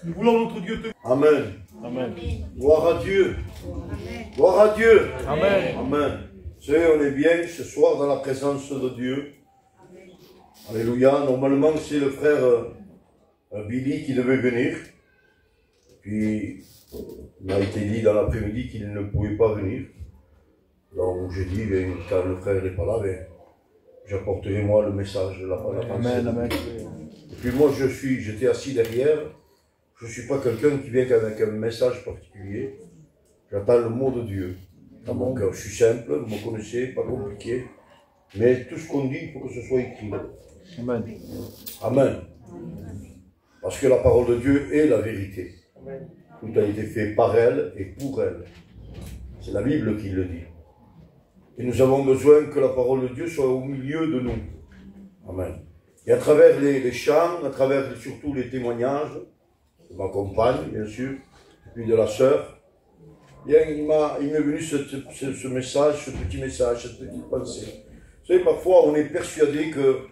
Nous voulons notre Dieu te... Amen. Amen. Gloire à Dieu. Gloire à Dieu. Amen. Amen. Vous savez, on est bien ce soir dans la présence de Dieu. Alléluia. Normalement, c'est le frère Billy qui devait venir. Puis, il m'a été dit dans l'après-midi qu'il ne pouvait pas venir. Donc, j'ai dit, ben, quand le frère n'est pas là, ben, j'apporterai moi le message de la pensée. Amen. Amen. Et puis moi, j'étais assis derrière. Je ne suis pas quelqu'un qui vient avec un message particulier. J'attends le mot de Dieu. Dans mon cœur, je suis simple, vous me connaissez, pas compliqué. Mais tout ce qu'on dit, il faut que ce soit écrit. Amen. Amen. Parce que la parole de Dieu est la vérité. Tout a été fait par elle et pour elle. C'est la Bible qui le dit. Et nous avons besoin que la parole de Dieu soit au milieu de nous. Amen. Et à travers les chants, à travers surtout les témoignages, de ma compagne, bien sûr, et puis de la sœur, bien, il m'est venu ce message, ce petit message, cette petite pensée. Vous savez, parfois on est persuadé que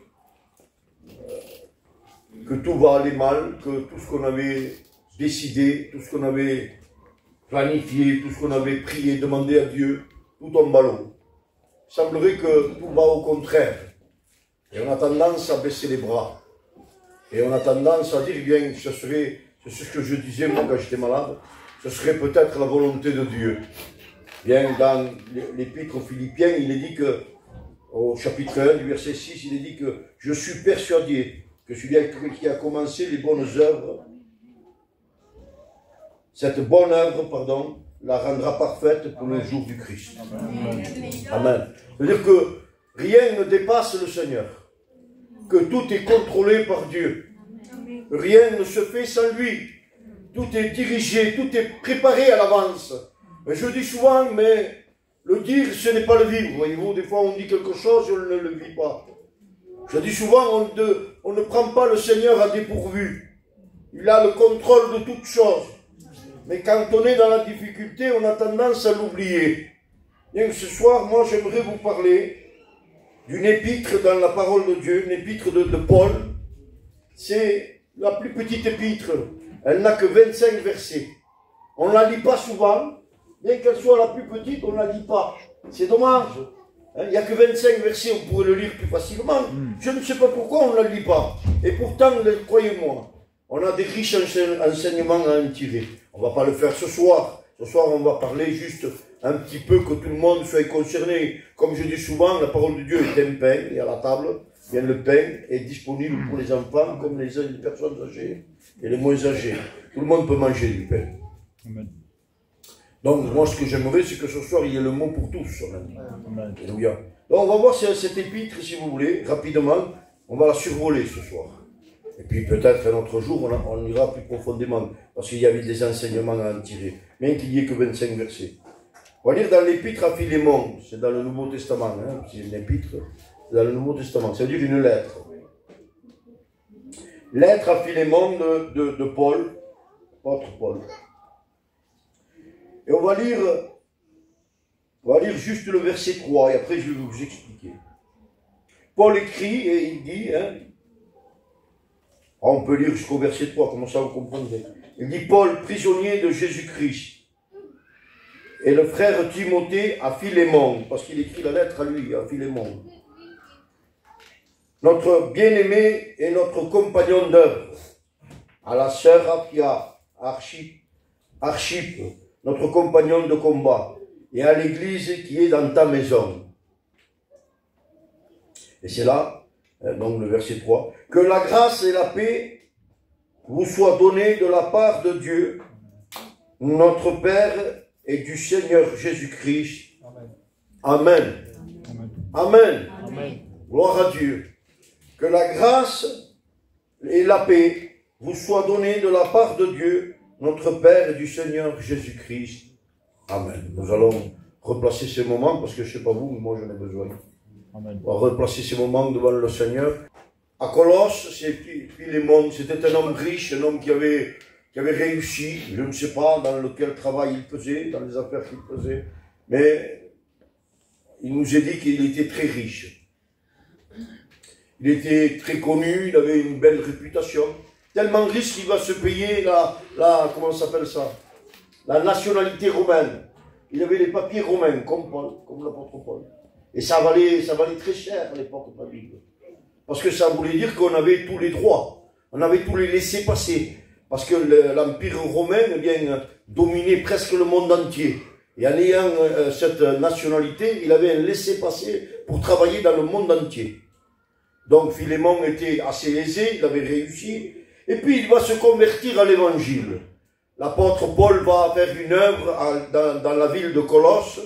tout va aller mal, que tout ce qu'on avait décidé, tout ce qu'on avait planifié, tout ce qu'on avait prié, demandé à Dieu, tout tombe à l'eau. Il semblerait que tout va au contraire. Et on a tendance à baisser les bras. Et on a tendance à dire, eh bien, c'est ce que je disais moi quand j'étais malade, ce serait peut-être la volonté de Dieu. Bien, dans l'épître aux Philippiens, il est dit que, au chapitre 1 du verset 6, il est dit que je suis persuadé que celui qui a commencé les bonnes œuvres, cette bonne œuvre, pardon, la rendra parfaite pour le jour du Christ. Amen. Amen. C'est-à-dire que rien ne dépasse le Seigneur, que tout est contrôlé par Dieu. Rien ne se fait sans lui. Tout est dirigé, tout est préparé à l'avance. Je dis souvent, mais le dire, ce n'est pas le vivre. Voyez-vous, des fois on dit quelque chose et on ne le vit pas. Je dis souvent, on ne prend pas le Seigneur à dépourvu. Il a le contrôle de toutes choses. Mais quand on est dans la difficulté, on a tendance à l'oublier. Bien, ce soir, moi, j'aimerais vous parler d'une épître dans la parole de Dieu, une épître de Paul. C'est la plus petite épître. Elle n'a que 25 versets. On ne la lit pas souvent. Bien qu'elle soit la plus petite, on ne la lit pas. C'est dommage. Il n'y a que 25 versets, on pourrait le lire plus facilement. Je ne sais pas pourquoi on ne la lit pas. Et pourtant, croyez-moi, on a des riches enseignements à en tirer. On ne va pas le faire ce soir. Ce soir, on va parler juste un petit peu que tout le monde soit concerné. Comme je dis souvent, la parole de Dieu est un pain, et à la table, bien le pain est disponible pour les enfants, comme les personnes âgées et les moins âgées. Tout le monde peut manger du pain. Amen. Donc, moi, ce que j'aimerais, c'est que ce soir, il y ait le mot pour tous. Alléluia. Donc, on va voir cette épître, si vous voulez, rapidement. On va la survoler ce soir. Et puis, peut-être un autre jour, on ira plus profondément, parce qu'il y avait des enseignements à en tirer, même qu'il n'y ait que 25 versets. On va lire dans l'épître à Philémon, c'est dans le Nouveau Testament, hein, c'est une épître, c'est dans le Nouveau Testament, c'est-à-dire une lettre. Lettre à Philémon de Paul, apôtre Paul. Et on va lire juste le verset 3, et après je vais vous expliquer. Paul écrit, et il dit, hein, on peut lire jusqu'au verset 3, comme ça vous comprendrez. Il dit, Paul, prisonnier de Jésus-Christ, et le frère Timothée à Philémon, parce qu'il écrit la lettre à lui, à Philémon. Notre bien-aimé et notre compagnon d'œuvre, à la sœur Appia, Archippe, notre compagnon de combat, et à l'église qui est dans ta maison. Et c'est là, donc le verset 3, que la grâce et la paix vous soient données de la part de Dieu, notre Père et du Seigneur Jésus-Christ. Amen. Amen. Amen. Amen. Gloire à Dieu. Que la grâce et la paix vous soient données de la part de Dieu, notre Père et du Seigneur Jésus-Christ. Amen. Nous allons replacer ces moments, parce que je ne sais pas vous, mais moi j'en ai besoin. Amen. On va replacer ces moments devant le Seigneur. À Colosse, c'est Philémon, c'était un homme riche, un homme qui avait réussi, je ne sais pas dans quel travail il faisait, dans les affaires qu'il faisait, mais il nous a dit qu'il était très riche. Il était très connu, il avait une belle réputation, tellement riche qu'il va se payer comment ça s'appelle ça? La nationalité romaine. Il avait les papiers romains, comme Paul, comme l'apôtre Paul. Et ça valait très cher à l'époque de la Bible. Parce que ça voulait dire qu'on avait tous les droits. On avait tous les laissés-passer. Parce que l'Empire romain, eh bien, dominait presque le monde entier. Et en ayant cette nationalité, il avait un laissez-passer pour travailler dans le monde entier. Donc Philémon était assez aisé, il avait réussi. Et puis il va se convertir à l'évangile. L'apôtre Paul va faire une œuvre dans la ville de Colosse.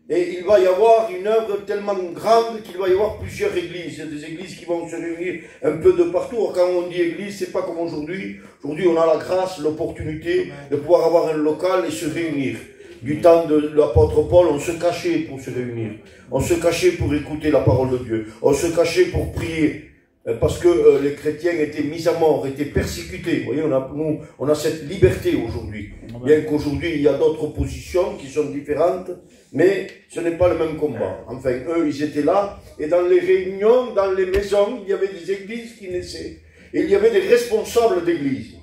Et il va y avoir une œuvre tellement grande qu'il va y avoir plusieurs églises. Il y a des églises qui vont se réunir un peu de partout. Quand on dit église, c'est pas comme aujourd'hui. Aujourd'hui, on a la grâce, l'opportunité de pouvoir avoir un local et se réunir. Du temps de l'apôtre Paul, on se cachait pour se réunir. On se cachait pour écouter la parole de Dieu. On se cachait pour prier. Parce que les chrétiens étaient mis à mort, étaient persécutés. Vous voyez, on a cette liberté aujourd'hui. Bien qu'aujourd'hui, il y a d'autres positions qui sont différentes, mais ce n'est pas le même combat. Enfin, eux, ils étaient là, et dans les réunions, dans les maisons, il y avait des églises qui naissaient. Et il y avait des responsables d'églises.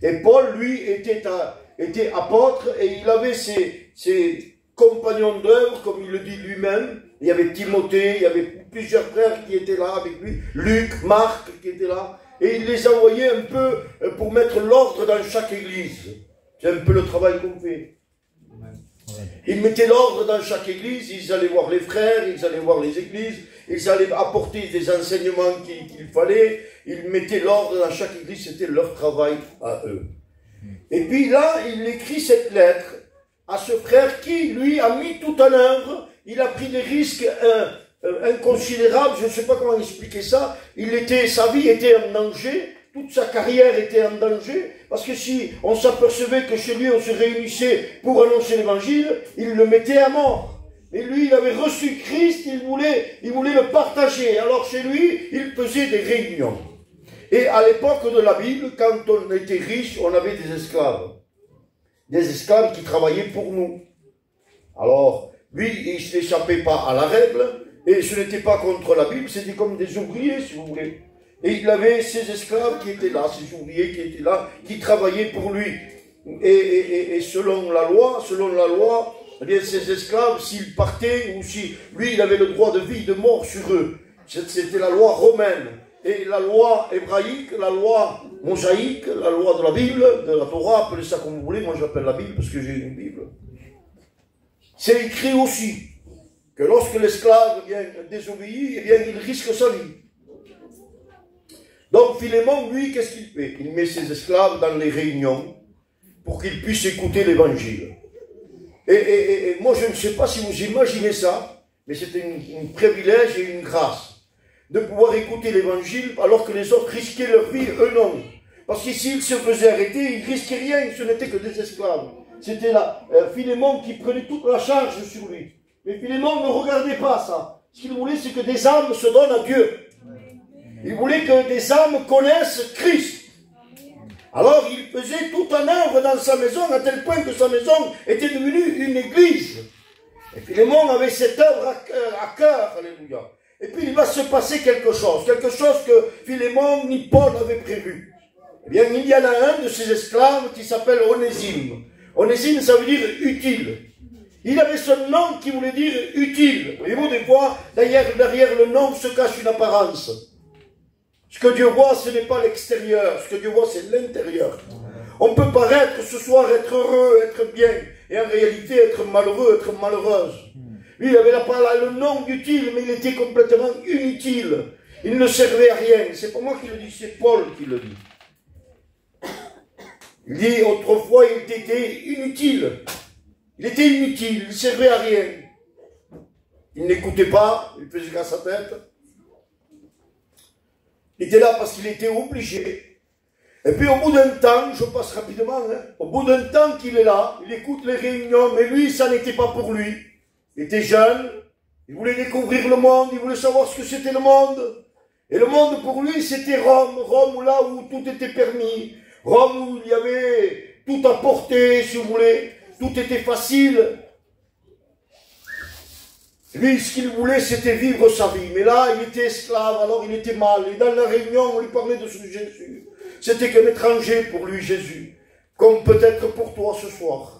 Et Paul, lui, était apôtre, et il avait ses compagnons d'œuvre, comme il le dit lui-même. Il y avait Timothée, il y avait plusieurs frères qui étaient là avec lui, Luc, Marc qui étaient là, et il les envoyait un peu pour mettre l'ordre dans chaque église. C'est un peu le travail qu'on fait. Ils mettaient l'ordre dans chaque église, ils allaient voir les frères, ils allaient voir les églises, ils allaient apporter des enseignements qu'il fallait, ils mettaient l'ordre dans chaque église, c'était leur travail à eux. Et puis là, il écrit cette lettre à ce frère qui, lui, a mis tout en œuvre. Il a pris des risques inconsidérables, je ne sais pas comment expliquer ça. Sa vie était en danger, toute sa carrière était en danger, parce que si on s'apercevait que chez lui on se réunissait pour annoncer l'évangile, il le mettait à mort. Et lui, il avait reçu Christ, il voulait le partager. Alors chez lui, il faisait des réunions. Et à l'époque de la Bible, quand on était riche, on avait des esclaves. Des esclaves qui travaillaient pour nous. Alors, lui, il ne s'échappait pas à la règle, et ce n'était pas contre la Bible, c'était comme des ouvriers, si vous voulez. Et il avait ses esclaves qui étaient là, ses ouvriers qui étaient là, qui travaillaient pour lui. Et selon la loi, eh bien, ces esclaves, s'ils partaient, ou si lui, il avait le droit de vie, de mort sur eux. C'était la loi romaine. Et la loi hébraïque, la loi mosaïque, la loi de la Bible, de la Torah, appelez ça comme vous voulez, moi j'appelle la Bible parce que j'ai une Bible. C'est écrit aussi que lorsque l'esclave désobéit, eh bien, il risque sa vie. Donc Philémon, lui, qu'est-ce qu'il fait? Il met ses esclaves dans les réunions pour qu'ils puissent écouter l'évangile. Et moi, je ne sais pas si vous imaginez ça, mais c'est un privilège et une grâce de pouvoir écouter l'évangile alors que les autres risquaient leur vie, eux non. Parce que s'ils se faisaient arrêter, ils risquaient rien, ce n'étaient que des esclaves. C'était là Philémon qui prenait toute la charge sur lui. Mais Philémon ne regardait pas ça. Ce qu'il voulait, c'est que des âmes se donnent à Dieu. Il voulait que des âmes connaissent Christ. Alors il faisait tout en œuvre dans sa maison, à tel point que sa maison était devenue une église. Et Philémon avait cette œuvre à cœur, alléluia. Et puis il va se passer quelque chose que Philémon ni Paul n'avaient prévu. Eh bien, il y en a un de ses esclaves qui s'appelle Onésime. Onésime, ça veut dire utile. Il avait ce nom qui voulait dire utile. Voyez-vous, des fois, derrière le nom se cache une apparence. Ce que Dieu voit, ce n'est pas l'extérieur. Ce que Dieu voit, c'est l'intérieur. On peut paraître ce soir être heureux, être bien, et en réalité être malheureux, être malheureuse. Lui, il avait le nom d'utile, mais il était complètement inutile. Il ne servait à rien. C'est pas moi qui le dis, c'est Paul qui le dit. Il dit, autrefois, il était inutile. Il était inutile, il ne servait à rien. Il n'écoutait pas, il faisait qu'à sa tête. Il était là parce qu'il était obligé. Et puis au bout d'un temps, je passe rapidement, au bout d'un temps qu'il est là, il écoute les réunions, mais lui, ça n'était pas pour lui. Il était jeune, il voulait découvrir le monde, il voulait savoir ce que c'était le monde. Et le monde pour lui, c'était Rome. Rome, là où tout était permis. Rome, où il y avait tout à portée, si vous voulez. Tout était facile. Lui, ce qu'il voulait, c'était vivre sa vie. Mais là, il était esclave, alors il était mal. Et dans la réunion, on lui parlait de ce Jésus. c'était qu'un étranger pour lui, Jésus. Comme peut-être pour toi ce soir.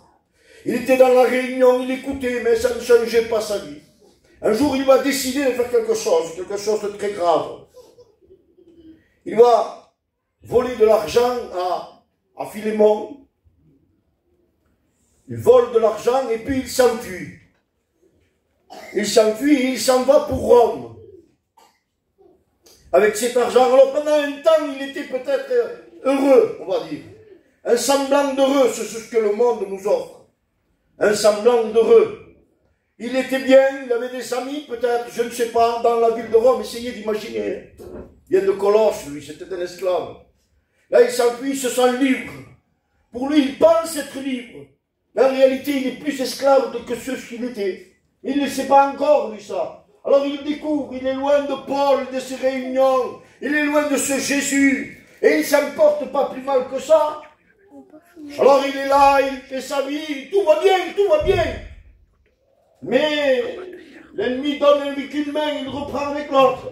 Il était dans la réunion, il écoutait, mais ça ne changeait pas sa vie. Un jour, il va décider de faire quelque chose de très grave. Il va voler de l'argent à Philémon. Il vole de l'argent et puis il s'enfuit. Il s'enfuit et il s'en va pour Rome. Avec cet argent, alors pendant un temps, il était peut-être heureux, on va dire. Un semblant d'heureux, c'est ce que le monde nous offre. Un semblant d'heureux. Il était bien, il avait des amis peut-être, je ne sais pas, dans la ville de Rome, essayez d'imaginer. Il vient de Colosse, lui, c'était un esclave. Là, il s'enfuit, il se sent libre. Pour lui, il pense être libre. Mais en réalité, il est plus esclave que ce qu'il était. Il ne sait pas encore, lui, ça. Alors il découvre, il est loin de Paul, de ses réunions. Il est loin de ce Jésus. Et il ne s'en porte pas plus mal que ça. Alors il est là, il fait sa vie, tout va bien, tout va bien. Mais l'ennemi donne lui qu'une main, il reprend avec l'autre.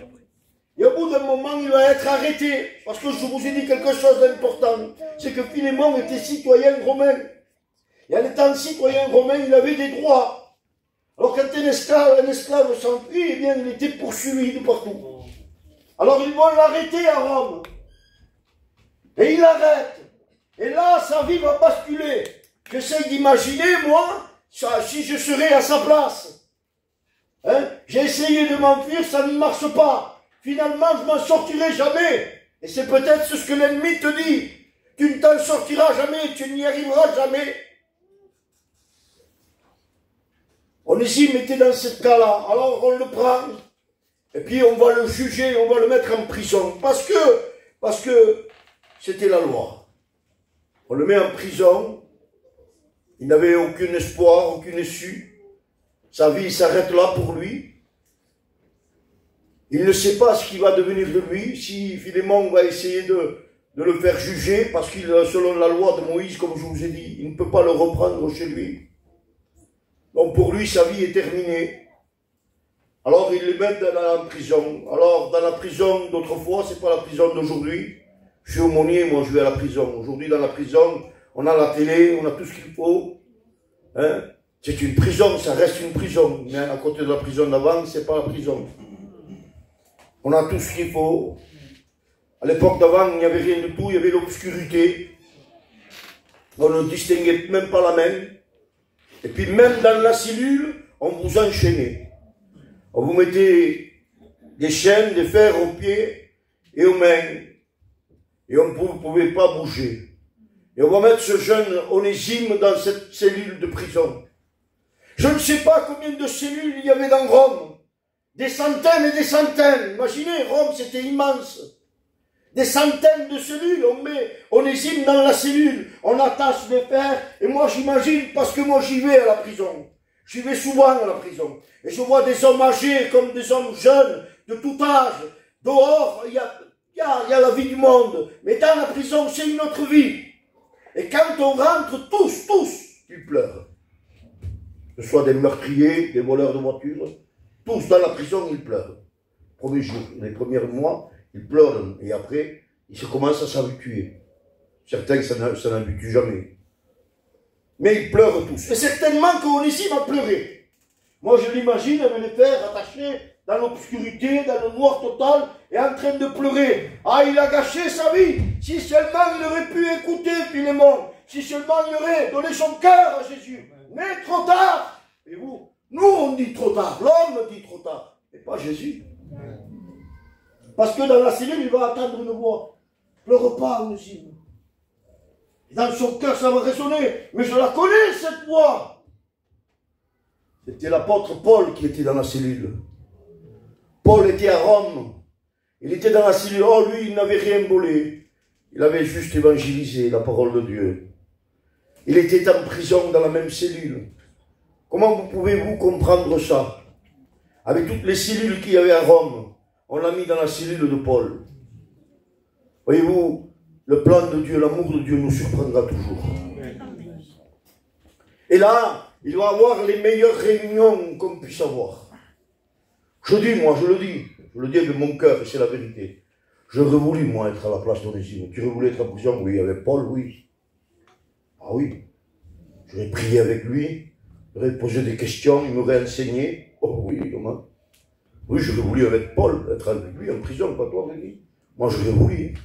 Et au bout d'un moment, il va être arrêté. Parce que je vous ai dit quelque chose d'important. C'est que Philémon était citoyen romain. Et en étant citoyen romain, il avait des droits. Alors quand un esclave s'enfuit, eh bien, il était poursuivi de partout. Alors ils vont l'arrêter à Rome. Et il l'arrête. Et là, sa vie va basculer. J'essaie d'imaginer, moi, si je serais à sa place. Hein? J'ai essayé de m'enfuir, ça ne marche pas. Finalement, je m'en sortirai jamais. Et c'est peut-être ce que l'ennemi te dit. Tu ne t'en sortiras jamais, tu n'y arriveras jamais. Onésime était dans ce cas-là. Alors on le prend. Et puis on va le juger, on va le mettre en prison. Parce que c'était la loi. On le met en prison. Il n'avait aucun espoir, aucune issue. Sa vie s'arrête là pour lui. Il ne sait pas ce qui va devenir de lui, si Philémon va essayer de le faire juger, parce qu'il, selon la loi de Moïse, comme je vous ai dit, il ne peut pas le reprendre chez lui. Donc pour lui, sa vie est terminée. Alors ils le mettent en prison. Alors dans la prison d'autrefois, c'est pas la prison d'aujourd'hui. Je suis aumônier, moi je vais à la prison. Aujourd'hui dans la prison, on a la télé, on a tout ce qu'il faut. Hein? C'est une prison, ça reste une prison. Mais à côté de la prison d'avant, c'est pas la prison. On a tout ce qu'il faut. À l'époque d'avant, il n'y avait rien du tout, il y avait l'obscurité. On ne distinguait même pas la main. Et puis même dans la cellule, on vous enchaînait. On vous mettait des chaînes, des fers aux pieds et aux mains. Et on ne pouvait pas bouger. Et on va mettre ce jeune Onésime dans cette cellule de prison. Je ne sais pas combien de cellules il y avait dans Rome. Des centaines et des centaines. Imaginez, Rome c'était immense. Des centaines de cellules. On met Onésime dans la cellule. On attache les fers. Et moi j'imagine, parce que moi j'y vais à la prison. J'y vais souvent à la prison. Et je vois des hommes âgés comme des hommes jeunes, de tout âge. Dehors, il y a la vie du monde. Mais dans la prison, c'est une autre vie. Et quand on rentre, tous, ils pleurent. Que ce soit des meurtriers, des voleurs de voitures. Tous dans la prison, ils pleurent. Premier jour, les premiers mois, ils pleurent. Et après, ils se commencent à s'habituer. Certains, ça n'habitue jamais. Mais ils pleurent tous. Et certainement qu'Onésime a pleuré. Moi, je l'imagine avec les fers attachés dans l'obscurité, dans le noir total, et en train de pleurer. Ah, il a gâché sa vie. Si seulement il aurait pu écouter Philémon. Si seulement il aurait donné son cœur à Jésus. Mais trop tard. Et vous? Nous, on dit trop tard. L'homme dit trop tard. Et pas Jésus. Parce que dans la cellule, il va attendre une voix. Pleure pas, Onésime. Dans son cœur, ça va résonner. Mais je la connais, cette voix. C'était l'apôtre Paul qui était dans la cellule. Paul était à Rome. Il était dans la cellule. Oh, lui, il n'avait rien volé. Il avait juste évangélisé la parole de Dieu. Il était en prison dans la même cellule. Comment pouvez-vous comprendre ça? Avec toutes les cellules qu'il y avait à Rome, on l'a mis dans la cellule de Paul. Voyez-vous, le plan de Dieu, l'amour de Dieu nous surprendra toujours. Et là, il va avoir les meilleures réunions qu'on puisse avoir. Je dis, moi, je le dis avec mon cœur, et c'est la vérité. J'aurais voulu, moi, être à la place d'Onésime. Tu aurais voulu être en prison? Oui. Avec Paul? Oui. Ah oui. J'aurais prié avec lui. J'aurais posé des questions. Il m'aurait enseigné. Oh oui, comment? Oui, j'aurais voulu avec Paul, être avec lui en prison, pas toi, avec lui. Moi, j'aurais voulu.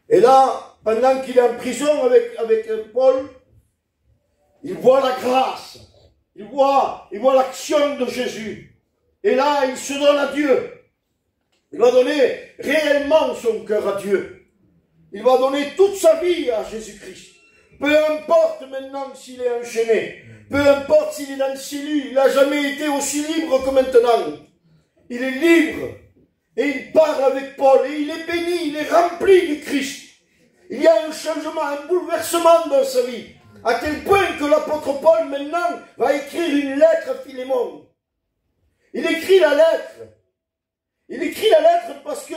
Et là, pendant qu'il est en prison avec Paul, il voit la grâce. Il voit l'action de Jésus. Et là, il se donne à Dieu. Il va donner réellement son cœur à Dieu. Il va donner toute sa vie à Jésus-Christ. Peu importe maintenant s'il est enchaîné. Peu importe s'il est dans le cellule. Il n'a jamais été aussi libre que maintenant. Il est libre. Et il part avec Paul. Et il est béni. Il est rempli du Christ. Il y a un changement, un bouleversement dans sa vie. À tel point que l'apôtre Paul maintenant va écrire une lettre à Philémon. Il écrit la lettre. Il écrit la lettre parce que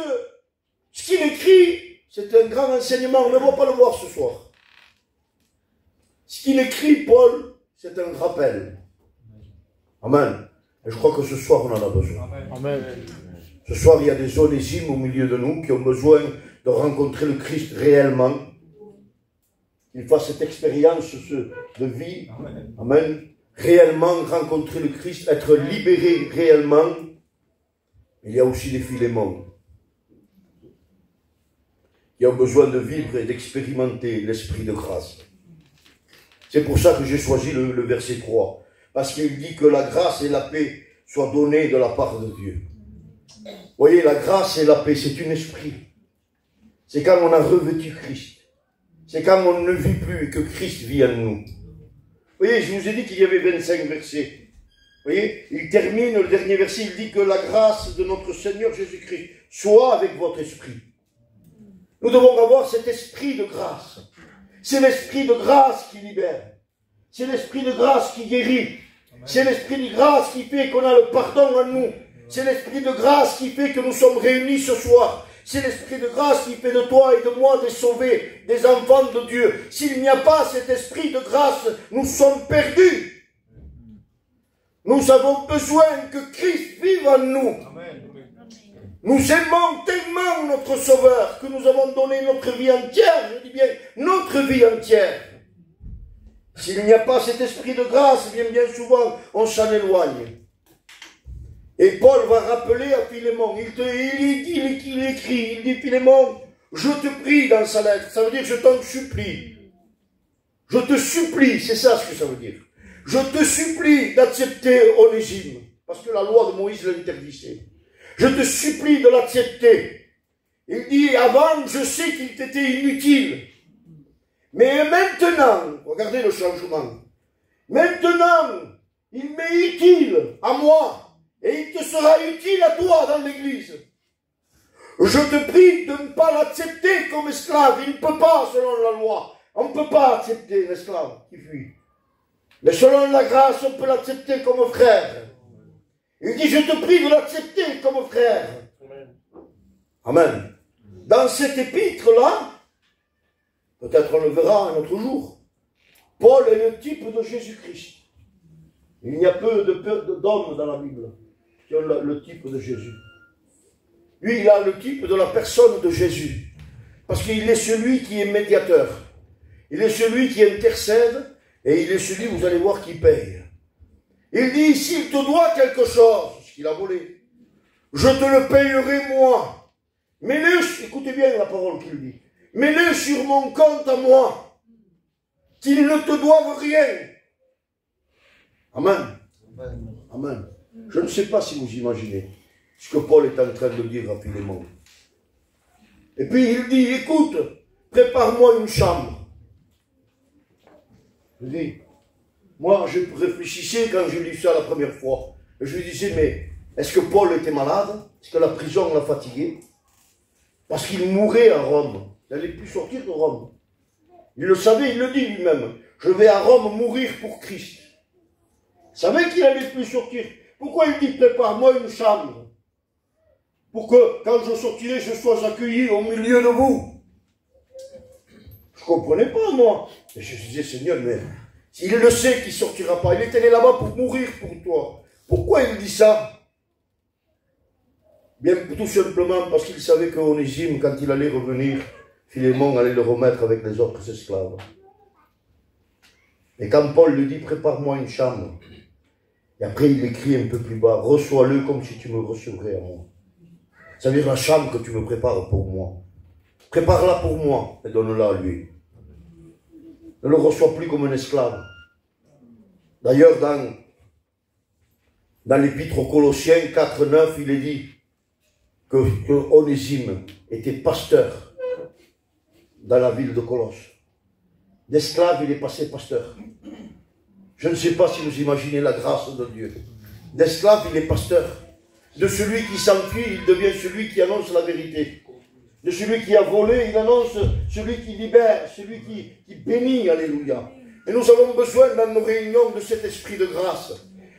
ce qu'il écrit, c'est un grand enseignement. On ne va pas le voir ce soir. Ce qu'il écrit, Paul, c'est un rappel. Amen. Et je crois que ce soir, on en a besoin. Amen. Ce soir, il y a des onésimes au milieu de nous qui ont besoin de rencontrer le Christ réellement. Qu'ils fassent cette expérience de vie. Amen. Réellement rencontrer le Christ, être libéré réellement. Il y a aussi des Philémons qui ont besoin de vivre et d'expérimenter l'esprit de grâce. C'est pour ça que j'ai choisi le verset 3. Parce qu'il dit que la grâce et la paix soient données de la part de Dieu. Vous voyez, la grâce et la paix, c'est un esprit. C'est quand on a revêtu Christ. C'est quand on ne vit plus et que Christ vit en nous. Vous voyez, je vous ai dit qu'il y avait 25 versets. Vous voyez, il termine, le dernier verset, il dit que la grâce de notre Seigneur Jésus-Christ soit avec votre esprit. Nous devons avoir cet esprit de grâce. C'est l'esprit de grâce qui libère. C'est l'esprit de grâce qui guérit. C'est l'esprit de grâce qui fait qu'on a le pardon en nous. C'est l'esprit de grâce qui fait que nous sommes réunis ce soir. C'est l'esprit de grâce qui fait de toi et de moi des sauvés, des enfants de Dieu. S'il n'y a pas cet esprit de grâce, nous sommes perdus. Nous avons besoin que Christ vive en nous. Nous aimons tellement notre Sauveur que nous avons donné notre vie entière, je dis bien notre vie entière. S'il n'y a pas cet esprit de grâce, bien souvent, on s'en éloigne. Et Paul va rappeler à Philémon, il écrit, il dit Philémon, je te prie dans sa lettre, ça veut dire je t'en supplie. Je te supplie, c'est ça ce que ça veut dire. Je te supplie d'accepter Onésime, parce que la loi de Moïse l'interdisait. Je te supplie de l'accepter. Il dit, avant, je sais qu'il t'était inutile. Mais maintenant, regardez le changement. Maintenant, il m'est utile à moi, et il te sera utile à toi dans l'église. Je te prie de ne pas l'accepter comme esclave. Il ne peut pas, selon la loi. On ne peut pas accepter un esclave qui fuit. Mais selon la grâce, on peut l'accepter comme frère. Il dit, je te prie de l'accepter comme frère. Amen. Dans cette épître-là, peut-être on le verra un autre jour, Paul est le type de Jésus-Christ. Il n'y a peu d'hommes dans la Bible qui ont le type de Jésus. Lui, il a le type de la personne de Jésus. Parce qu'il est celui qui est médiateur. Il est celui qui intercède. Et il est celui, vous allez voir, qui paye. Il dit, s'il te doit quelque chose, ce qu'il a volé, je te le payerai moi. Mets-le, écoutez bien la parole qu'il dit, mets-le sur mon compte à moi, qu'il ne te doive rien. Amen. Amen. Je ne sais pas si vous imaginez ce que Paul est en train de dire à Philémon. Et puis il dit, écoute, prépare-moi une chambre. Je dis, moi je réfléchissais quand j'ai lu ça la première fois. Et je me disais, mais est-ce que Paul était malade? Est-ce que la prison l'a fatigué? Parce qu'il mourait à Rome. Il n'allait plus sortir de Rome. Il le savait, il le dit lui-même. Je vais à Rome mourir pour Christ. Il savait qu'il n'allait plus sortir. Pourquoi il dit, prépare-moi une chambre? Pour que quand je sortirai, je sois accueilli au milieu de vous. Je ne comprenais pas, moi. Et je disais, Seigneur, mais il le sait qu'il ne sortira pas. Il est allé là-bas pour mourir pour toi. Pourquoi il dit ça? Bien, tout simplement parce qu'il savait qu'Onésime, quand il allait revenir, Philémon allait le remettre avec les autres esclaves. Et quand Paul lui dit, prépare-moi une chambre, et après il écrit un peu plus bas, reçois-le comme si tu me recevrais à moi. Ça veut dire la chambre que tu me prépares pour moi. Prépare-la pour moi et donne-la à lui. Ne le reçois plus comme un esclave. D'ailleurs, dans l'épître aux Colossiens 4:9, il est dit que Onésime était pasteur dans la ville de Colosse. D'esclave, il est passé pasteur. Je ne sais pas si vous imaginez la grâce de Dieu. D'esclave, il est pasteur. De celui qui s'enfuit, il devient celui qui annonce la vérité. De celui qui a volé, il annonce celui qui libère, celui qui bénit. Alléluia. Et nous avons besoin dans nos réunions de cet esprit de grâce.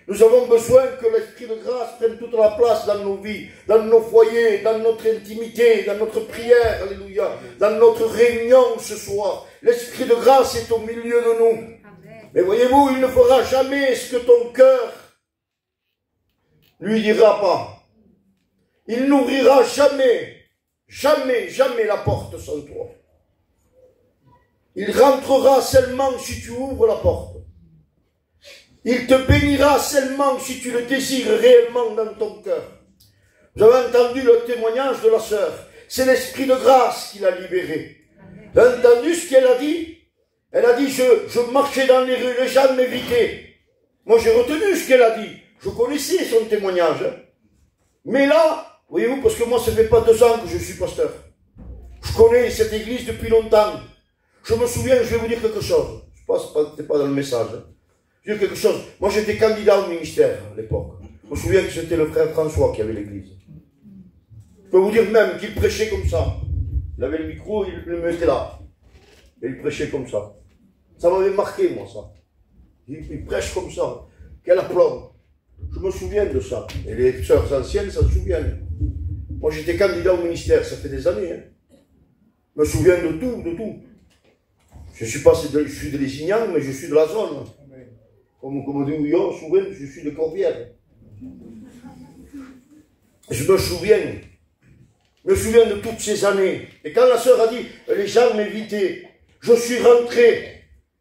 Nous avons besoin que l'esprit de grâce prenne toute la place dans nos vies, dans nos foyers, dans notre intimité, dans notre prière, alléluia, dans notre réunion ce soir. L'esprit de grâce est au milieu de nous. Mais voyez-vous, il ne fera jamais ce que ton cœur lui dira pas. Il n'ouvrira jamais, jamais, jamais la porte sans toi. Il rentrera seulement si tu ouvres la porte. Il te bénira seulement si tu le désires réellement dans ton cœur. Vous avez entendu le témoignage de la sœur. C'est l'esprit de grâce qui l'a libérée. Vous avez entendu ce qu'elle a dit? Elle a dit, je marchais dans les rues, les gens m'évitaient. Moi j'ai retenu ce qu'elle a dit. Je connaissais son témoignage. Mais là, voyez-vous, parce que moi ça fait pas 2 ans que je suis pasteur. Je connais cette église depuis longtemps. Je me souviens, je vais vous dire quelque chose. Je pense que ce n'est pas dans le message. Je vais dire quelque chose. Moi j'étais candidat au ministère à l'époque. Je me souviens que c'était le frère François qui avait l'église. Je peux vous dire même qu'il prêchait comme ça. Il avait le micro, il le mettait là. Et il prêchait comme ça. Ça m'avait marqué, moi, ça. Il prêche comme ça. Quel aplomb. Je me souviens de ça. Et les sœurs anciennes s'en souviennent. Moi, j'étais candidat au ministère, ça fait des années. Hein. Je me souviens de tout, de tout. Je suis de Lézignan, mais je suis de la zone. Comme dit Ouillon, souvent, je suis de Corbière. Je me souviens de toutes ces années. Et quand la sœur a dit, les gens m'évitaient, je suis rentré.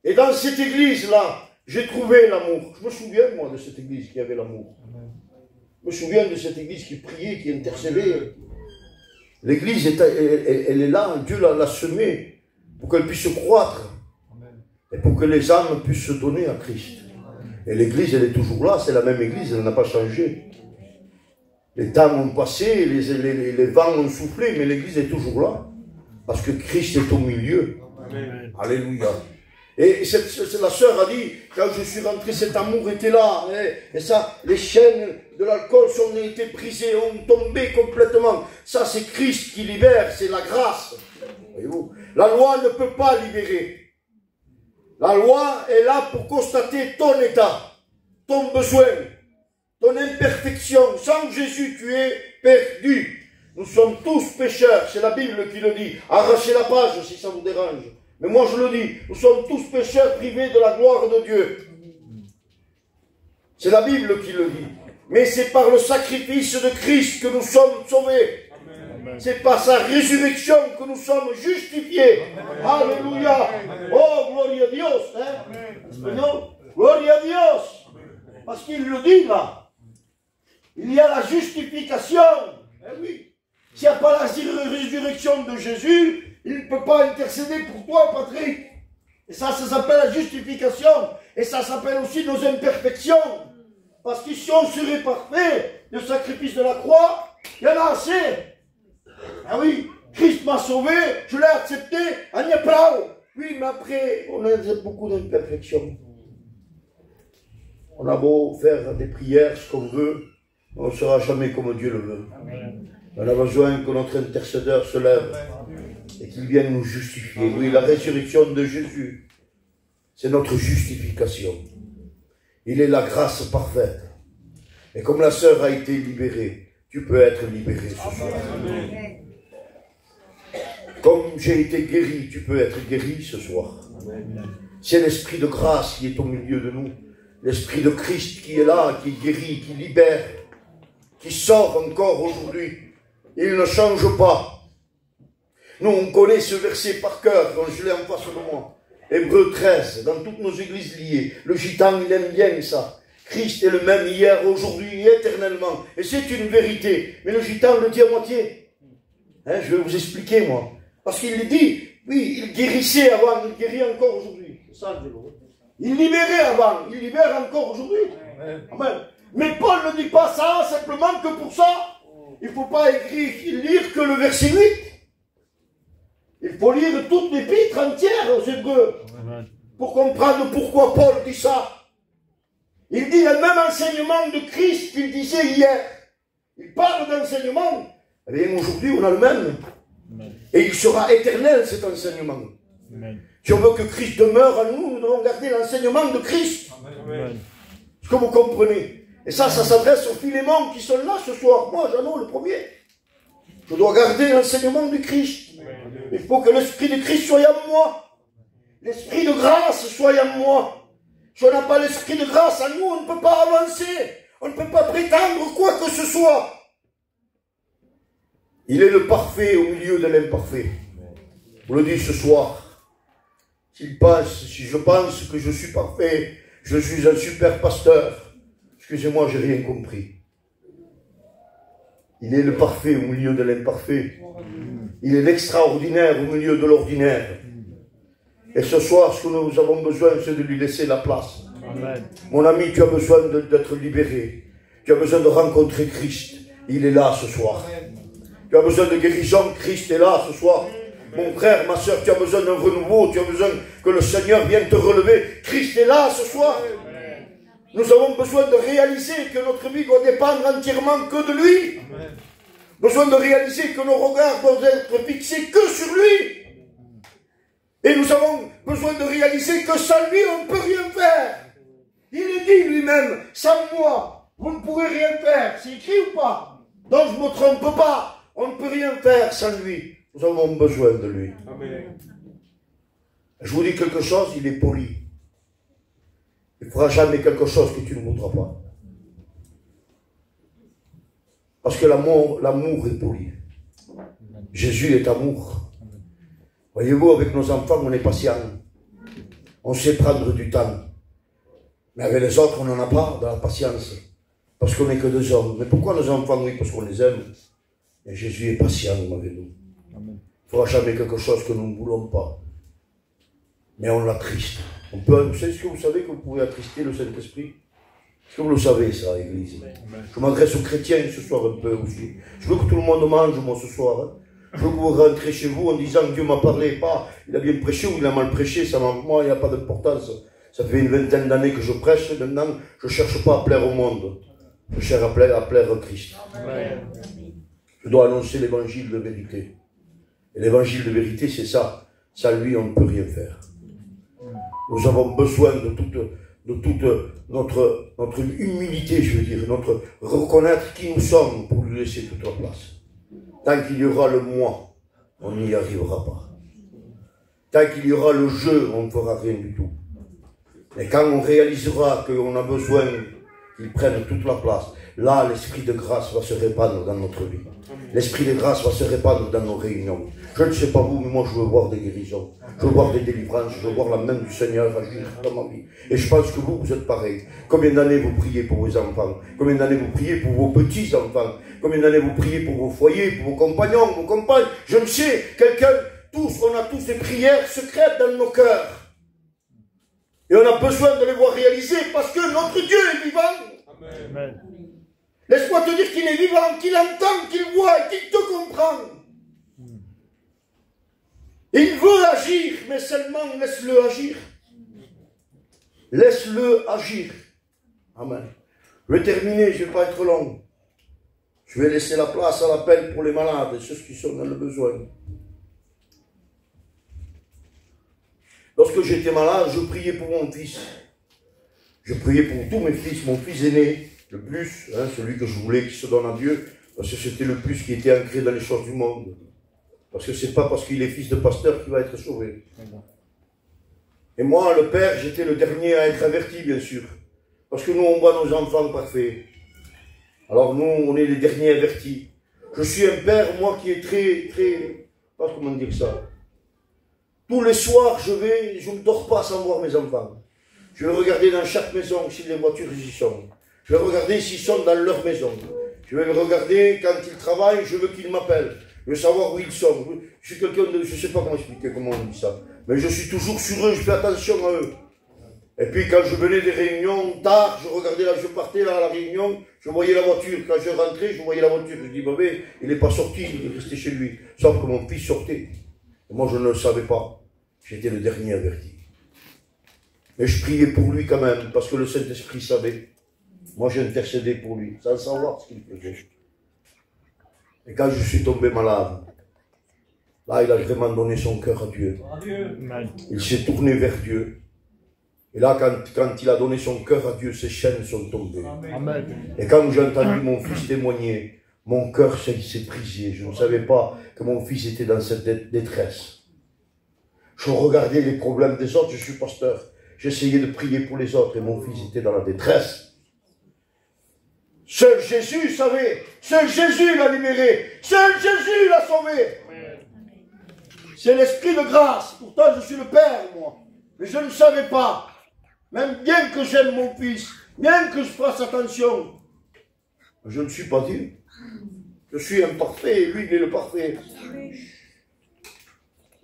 Et dans cette église-là, j'ai trouvé l'amour. Je me souviens, moi, de cette église qui avait l'amour. Je me souviens de cette église qui priait, qui intercédait. L'église, elle est là, Dieu l'a semée pour qu'elle puisse croître. Et pour que les âmes puissent se donner à Christ. Et l'église, elle est toujours là, c'est la même église, elle n'a pas changé. Les temps ont passé, les vents ont soufflé, mais l'église est toujours là. Parce que Christ est au milieu. Amen. Alléluia. Et la sœur a dit, quand je suis rentré, cet amour était là. Et ça, les chaînes de l'alcool ont été brisées, ont tombé complètement. Ça, c'est Christ qui libère, c'est la grâce. Voyez-vous, la loi ne peut pas libérer. La loi est là pour constater ton état, ton besoin, ton imperfection. Sans Jésus, tu es perdu. Nous sommes tous pécheurs, c'est la Bible qui le dit. Arrachez la page si ça vous dérange. Mais moi je le dis, nous sommes tous pécheurs privés de la gloire de Dieu. C'est la Bible qui le dit. Mais c'est par le sacrifice de Christ que nous sommes sauvés. C'est par sa résurrection que nous sommes justifiés. Amen. Alléluia. Oh, gloria a Dios. Hein? Non? Gloria a Dios. Parce qu'il le dit là. Il y a la justification. Eh oui. S'il n'y a pas la résurrection de Jésus, il ne peut pas intercéder pour toi, Patrick. Et ça s'appelle la justification. Et ça s'appelle aussi nos imperfections. Parce que si on serait parfait, le sacrifice de la croix, il y en a assez. Ah oui, Christ m'a sauvé, je l'ai accepté, on y est proud. Oui, mais après, on a beaucoup d'imperfections. On a beau faire des prières, ce qu'on veut, on ne sera jamais comme Dieu le veut. Amen. On a besoin que notre intercesseur se lève et qu'il vienne nous justifier. Oui, la résurrection de Jésus, c'est notre justification. Il est la grâce parfaite. Et comme la sœur a été libérée, tu peux être libéré ce soir. Amen. Comme j'ai été guéri, tu peux être guéri ce soir. C'est l'esprit de grâce qui est au milieu de nous. L'esprit de Christ qui est là, qui guérit, qui libère, qui sort encore aujourd'hui. il ne change pas. Nous, on connaît ce verset par cœur, quand je l'ai en face de moi. Hébreux 13, dans toutes nos églises liées. Le gitan, il aime bien ça. Christ est le même hier, aujourd'hui, éternellement. Et c'est une vérité. Mais le gitan le dit à moitié. Hein, je vais vous expliquer, moi. Parce qu'il dit, oui, il guérissait avant, il guérit encore aujourd'hui. C'est ça le vélo. Il libérait avant, il libère encore aujourd'hui. Amen. Mais Paul ne dit pas ça simplement que pour ça. Il ne faut pas lire que le verset 8. Il faut lire toute l'épître entière aux Hébreux pour comprendre pourquoi Paul dit ça. Il dit le même enseignement de Christ qu'il disait hier. Il parle d'enseignement. Eh bien, aujourd'hui, on a le même. Et il sera éternel, cet enseignement. Si on veut que Christ demeure en nous, nous devons garder l'enseignement de Christ. Est-ce que vous comprenez? Et ça s'adresse aux Philémons qui sont là ce soir. Moi, j'en ai le premier. Je dois garder l'enseignement du Christ. Il faut que l'Esprit de Christ soit en moi. L'Esprit de grâce soit en moi. Si on n'a pas l'Esprit de grâce en nous, on ne peut pas avancer. On ne peut pas prétendre quoi que ce soit. Il est le parfait au milieu de l'imparfait. Je vous le dis ce soir. Si je pense que je suis parfait, je suis un super pasteur. Excusez-moi, j'ai rien compris. Il est le parfait au milieu de l'imparfait. Il est l'extraordinaire au milieu de l'ordinaire. Et ce soir, ce que nous avons besoin, c'est de lui laisser la place. Amen. Mon ami, tu as besoin d'être libéré. Tu as besoin de rencontrer Christ. Il est là ce soir. Tu as besoin de guérison. Christ est là ce soir. Mon frère, ma soeur, tu as besoin d'un renouveau. Tu as besoin que le Seigneur vienne te relever. Christ est là ce soir. Nous avons besoin de réaliser que notre vie doit dépendre entièrement que de lui. Amen. Besoin de réaliser que nos regards doivent être fixés que sur lui. Et nous avons besoin de réaliser que sans lui, on ne peut rien faire. Il est dit lui-même, sans moi, vous ne pourrez rien faire. C'est écrit ou pas? Donc je ne me trompe pas. On ne peut rien faire sans lui. Nous avons besoin de lui. Amen. Je vous dis quelque chose, il est poli. Il ne fera jamais quelque chose que tu ne voudras pas. Parce que l'amour est poli. Jésus est amour. Voyez-vous, avec nos enfants, on est patient. On sait prendre du temps. Mais avec les autres, on n'en a pas de la patience. Parce qu'on n'est que deux hommes. Mais pourquoi nos enfants? Oui, parce qu'on les aime. Et Jésus est patient avec nous. Il ne fera jamais quelque chose que nous ne voulons pas. Mais on l'attriste. Est-ce que vous savez que vous pouvez attrister le Saint-Esprit? Est-ce que vous le savez, ça, Église? Je m'adresse aux chrétiens ce soir un peu aussi. Je veux que tout le monde mange, moi, ce soir. Hein. Je veux que vous rentrez chez vous en disant que Dieu m'a parlé, pas il a bien prêché ou il a mal prêché, moi, il n'y a pas d'importance. Ça fait une vingtaine d'années que je prêche, maintenant, je ne cherche pas à plaire au monde. Je cherche à plaire à Christ. Je dois annoncer l'évangile de vérité. Et l'évangile de vérité, c'est ça. Sans lui, on ne peut rien faire. Nous avons besoin de toute notre humilité, je veux dire, notre reconnaître qui nous sommes pour lui laisser toute la place. Tant qu'il y aura le moi, on n'y arrivera pas. Tant qu'il y aura le je, on ne fera rien du tout. Mais quand on réalisera qu'on a besoin qu'il prenne toute la place, là, l'esprit de grâce va se répandre dans notre vie. L'esprit de grâce va se répandre dans nos réunions. Je ne sais pas vous, mais moi je veux voir des guérisons. Je veux voir des délivrances. Je veux voir la main du Seigneur agir dans ma vie. Et je pense que vous êtes pareil. Combien d'années vous priez pour vos enfants? Combien d'années vous priez pour vos petits-enfants? Combien d'années vous priez pour vos foyers, pour vos compagnons, vos compagnes? Je ne sais, on a tous des prières secrètes dans nos cœurs. Et on a besoin de les voir réaliser parce que notre Dieu est vivant. Amen. Laisse-moi te dire qu'il est vivant, qu'il entend, qu'il voit et qu'il te comprend. Et il veut agir, mais seulement laisse-le agir. Laisse-le agir. Amen. Je vais terminer, je ne vais pas être long. Je vais laisser la place à l'appel pour les malades et ceux qui sont dans le besoin. Lorsque j'étais malade, je priais pour mon fils. Je priais pour tous mes fils, mon fils aîné, le plus, celui que je voulais qui se donne à Dieu, parce que c'était le plus qui était ancré dans les choses du monde. Parce que c'est pas parce qu'il est fils de pasteur qu'il va être sauvé. Et moi, le père, j'étais le dernier à être averti, bien sûr. Parce que nous, on voit nos enfants parfaits. Alors nous, on est les derniers avertis. Je suis un père, moi, qui est très, pas comment dire ça. Tous les soirs, je ne dors pas sans voir mes enfants. Je vais regarder dans chaque maison si les voitures y sont. Je vais regarder s'ils sont dans leur maison. Je vais regarder quand ils travaillent, je veux qu'ils m'appellent. Je veux savoir où ils sont. Je suis quelqu'un de... Je ne sais pas comment expliquer, comment on dit ça. Mais je suis toujours sur eux, je fais attention à eux. Et puis quand je venais des réunions, tard, je regardais là, je partais là à la réunion, je voyais la voiture. Quand je rentrais, je voyais la voiture. Je dis, bébé, il n'est pas sorti, il est resté chez lui. Sauf que mon fils sortait. Et moi, je ne le savais pas. J'étais le dernier averti. Mais je priais pour lui quand même, parce que le Saint-Esprit savait. Moi, j'intercédais pour lui, sans savoir ce qu'il faisait. Et quand je suis tombé malade, là, il a vraiment donné son cœur à Dieu. Il s'est tourné vers Dieu. Et là, quand il a donné son cœur à Dieu, ses chaînes sont tombées. Amen. Et quand j'ai entendu mon fils témoigner, mon cœur s'est brisé. Je ne savais pas que mon fils était dans cette détresse. Je regardais les problèmes des autres, je suis pasteur. J'essayais de prier pour les autres et mon fils était dans la détresse. Seul Jésus savait, seul Jésus l'a libéré, seul Jésus l'a sauvé. C'est l'esprit de grâce. Pourtant, je suis le Père, moi. Mais je ne savais pas. Même bien que j'aime mon fils, bien que je fasse attention, je ne suis pas Dieu. Je suis imparfait et lui, il est le parfait.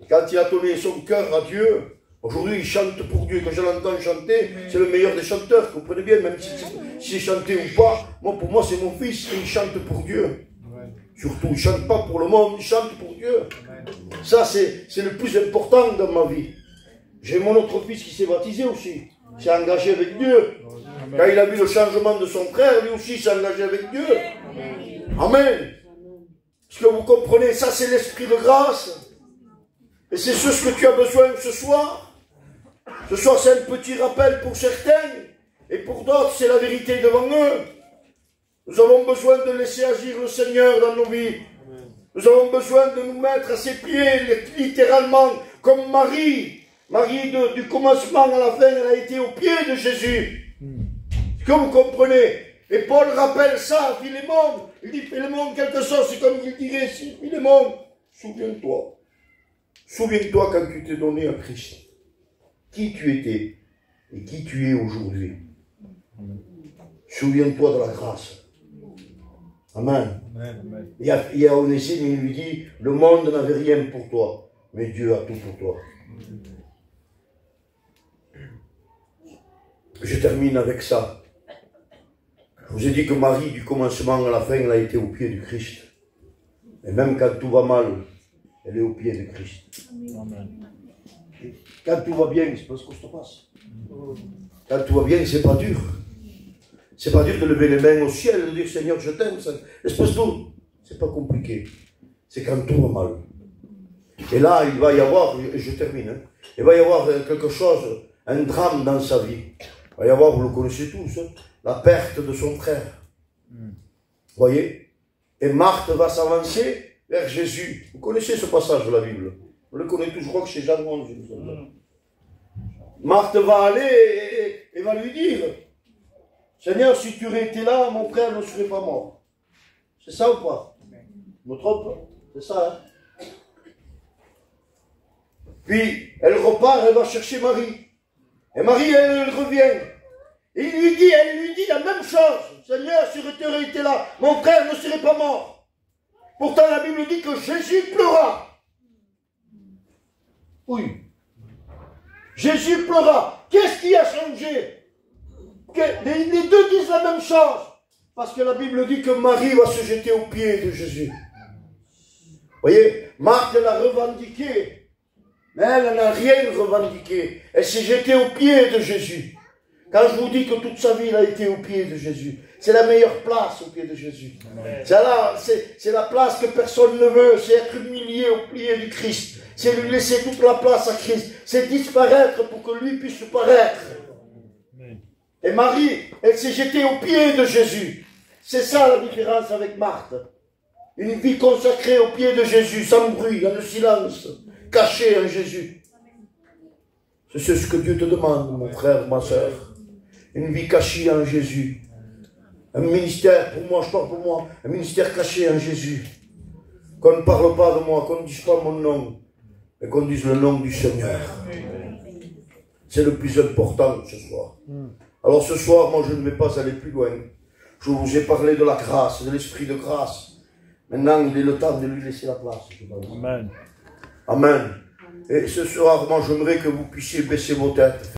Quand il a donné son cœur à Dieu, aujourd'hui il chante pour Dieu. Quand je l'entends chanter, c'est le meilleur des chanteurs, vous comprenez bien, même si c'est chanté ou pas. Moi, pour moi, c'est mon fils et il chante pour Dieu. Surtout, il ne chante pas pour le monde, il chante pour Dieu. Ça, c'est le plus important dans ma vie. J'ai mon autre fils qui s'est baptisé aussi. Il s'est engagé avec Dieu. Quand il a vu le changement de son frère, lui aussi s'est engagé avec Dieu. Amen. Est-ce que vous comprenez? Ça, c'est l'esprit de grâce. Et c'est ce que tu as besoin ce soir. Ce soir, c'est un petit rappel pour certains. Et pour d'autres, c'est la vérité devant eux. Nous avons besoin de laisser agir le Seigneur dans nos vies. Nous avons besoin de nous mettre à ses pieds, littéralement, comme Marie. Marie, du commencement à la fin, elle a été au pied de Jésus. Est-ce que vous comprenez? Et Paul rappelle ça à Philémon. Il dit, Philémon, quelque chose, c'est comme il dirait ici, Philémon, souviens-toi. Souviens-toi quand tu t'es donné à Christ. Qui tu étais et qui tu es aujourd'hui. Souviens-toi de la grâce. Amen. Il y a Onésime, il lui dit, le monde n'avait rien pour toi, mais Dieu a tout pour toi. Je termine avec ça. Je vous ai dit que Marie, du commencement à la fin, elle a été au pied du Christ. Et même quand tout va mal, elle est au pied de Christ. Amen. Quand tout va bien, c'est pas ce que ça passe. Quand tout va bien, c'est pas dur. C'est pas dur de lever les mains au ciel, de dire Seigneur, je t'aime. Espèce d'eau. C'est pas compliqué. C'est quand tout va mal. Et là, il va y avoir, et je termine, hein, il va y avoir quelque chose, un drame dans sa vie. Il va y avoir, vous le connaissez tous, hein, la perte de son frère. Vous voyez? Et Marthe va s'avancer vers Jésus. Vous connaissez ce passage de la Bible? Vous le connaissez tous, je crois que c'est Jean 11. Marthe va aller et va lui dire, Seigneur, si tu aurais été là, mon frère ne serait pas mort. C'est ça ou pas? Je me trompe? C'est ça, hein? Puis, elle repart, elle va chercher Marie. Et Marie, elle revient. Et elle lui dit la même chose. Seigneur, si tu aurais été là, mon frère ne serait pas mort. Pourtant, la Bible dit que Jésus pleura. Oui. Jésus pleura. Qu'est-ce qui a changé? Les deux disent la même chose. Parce que la Bible dit que Marie va se jeter aux pieds de Jésus. Vous voyez, Marthe l'a revendiqué. Mais elle n'a rien revendiqué. Elle s'est jetée aux pieds de Jésus. Quand je vous dis que toute sa vie, elle a été aux pieds de Jésus. C'est la meilleure place aux pieds de Jésus. C'est la place que personne ne veut. C'est être humilié aux pieds du Christ. C'est lui laisser toute la place à Christ. C'est disparaître pour que lui puisse paraître. Et Marie, elle s'est jetée aux pieds de Jésus. C'est ça la différence avec Marthe. Une vie consacrée aux pieds de Jésus, sans bruit, dans le silence, cachée en Jésus. C'est ce que Dieu te demande, mon frère, ma soeur. Une vie cachée en Jésus. Un ministère, pour moi, je parle pour moi, un ministère caché en Jésus. Qu'on ne parle pas de moi, qu'on ne dise pas mon nom, mais qu'on dise le nom du Seigneur. C'est le plus important ce soir. Alors ce soir, moi je ne vais pas aller plus loin. Je vous ai parlé de la grâce, de l'esprit de grâce. Maintenant, il est le temps de lui laisser la place. Amen. Amen. Et ce soir, moi j'aimerais que vous puissiez baisser vos têtes.